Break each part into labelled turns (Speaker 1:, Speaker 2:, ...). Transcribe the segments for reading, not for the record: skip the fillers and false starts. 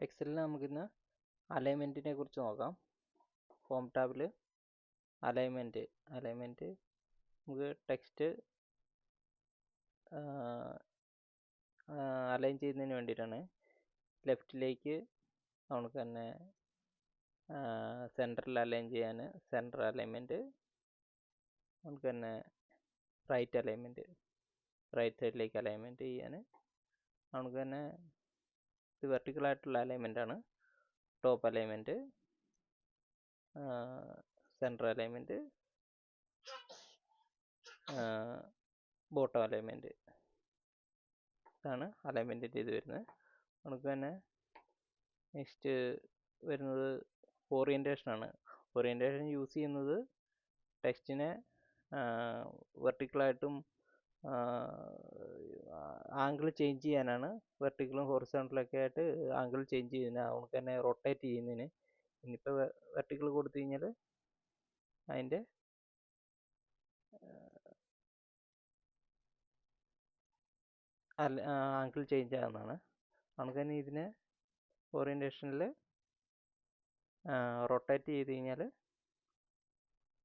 Speaker 1: എക്സലിൽ നമുക്കിന്ന് അലൈൻമെൻറ്റിനെ കുറിച്ച് നോക്കാം. ഫോം ടാബിൽ അലൈൻമെൻറ്റ് നമുക്ക് ടെക്സ്റ്റ് അലൈൻ ചെയ്യുന്നതിന് വേണ്ടിയിട്ടാണ്. ലെഫ്റ്റിലേക്ക് നമുക്ക് തന്നെ സെൻറ്ററിൽ അലൈൻ ചെയ്യാൻ സെൻറ്റർ അലൈൻമെൻറ്റ്, നമുക്ക് തന്നെ റൈറ്റ് അലൈൻമെൻറ്റ്, റൈറ്റ് സൈഡിലേക്ക് അലൈൻമെൻറ്റ് ചെയ്യാൻ നമുക്ക് തന്നെ ഇത് വെർട്ടിക്കലായിട്ടുള്ള അലൈൻമെൻറ്റാണ്. Top alignment, centre alignment, bottom alignment, ഇതാണ് അലൈൻമെൻറ്റിൻ്റെ ഇത് വരുന്നത്. നമുക്ക് തന്നെ നെക്സ്റ്റ് വരുന്നത് ഓറിയൻറ്റേഷനാണ്. ഓറിയൻറ്റേഷൻ യൂസ് ചെയ്യുന്നത് ടെക്സ്റ്റിനെ വെർട്ടിക്കലായിട്ടും ആംഗിൾ ചേഞ്ച് ചെയ്യാനാണ്. വെർട്ടിക്കലും ഹൊറിസോണ്ടലൊക്കെ ആയിട്ട് ആംഗിൾ ചേഞ്ച് ചെയ്യുന്നതിന്, നമുക്ക് തന്നെ റൊട്ടേറ്റ് ചെയ്യുന്നതിന്. ഇനിയിപ്പോൾ വെർട്ടിക്കൽ കൊടുത്തു കഴിഞ്ഞാൽ അതിൻ്റെ ആംഗിൾ ചേഞ്ച് ആകുന്നതാണ്. നമുക്ക് തന്നെ ഇതിനെ ഓറിയൻറ്റേഷനിൽ റൊട്ടേറ്റ് ചെയ്ത് കഴിഞ്ഞാൽ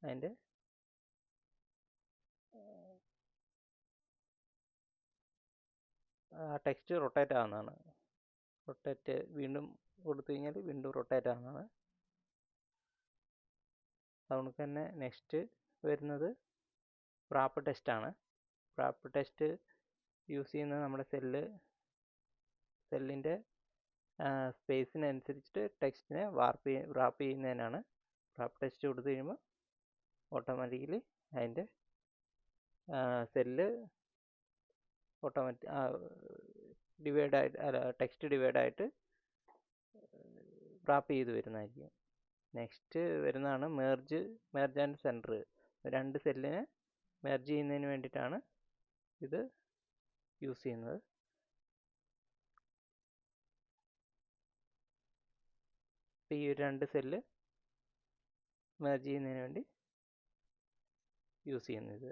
Speaker 1: അതിൻ്റെ ടെക്സ്റ്റ് റൊട്ടേറ്റ് ആകുന്നതാണ്. റൊട്ടേറ്റ് വീണ്ടും കൊടുത്തു കഴിഞ്ഞാൽ വീണ്ടും റൊട്ടേറ്റ് ആകുന്നതാണ്. അതുകൊണ്ട് തന്നെ നെക്സ്റ്റ് വരുന്നത് റാപ്പ് ടെക്സ്റ്റാണ്. റാപ്പ് ടെക്സ്റ്റ് യൂസ് ചെയ്യുന്നത് നമ്മുടെ സെല്ലിൻ്റെ സ്പേസിനനുസരിച്ചിട്ട് ടെക്സ്റ്റിനെ റാപ്പ് ചെയ്യുന്നതിനാണ്. റാപ്പ് ടെക്സ്റ്റ് കൊടുത്തു കഴിയുമ്പോൾ ഓട്ടോമാറ്റിക്കലി അതിൻ്റെ സെല്ല് ടെക്സ്റ്റ് ഡിവൈഡായിട്ട് റാപ്പ് ചെയ്ത് വരുന്നതായിരിക്കും. നെക്സ്റ്റ് വരുന്നതാണ് മെർജ് ആൻഡ് സെൻറ്റർ. രണ്ട് സെല്ലിനെ മെർജ് ചെയ്യുന്നതിന് വേണ്ടിയിട്ടാണ് ഇത് യൂസ് ചെയ്യുന്നത്. ഈ രണ്ട് സെല്ല് മെർജ് ചെയ്യുന്നതിന് വേണ്ടി യൂസ് ചെയ്യുന്നത്.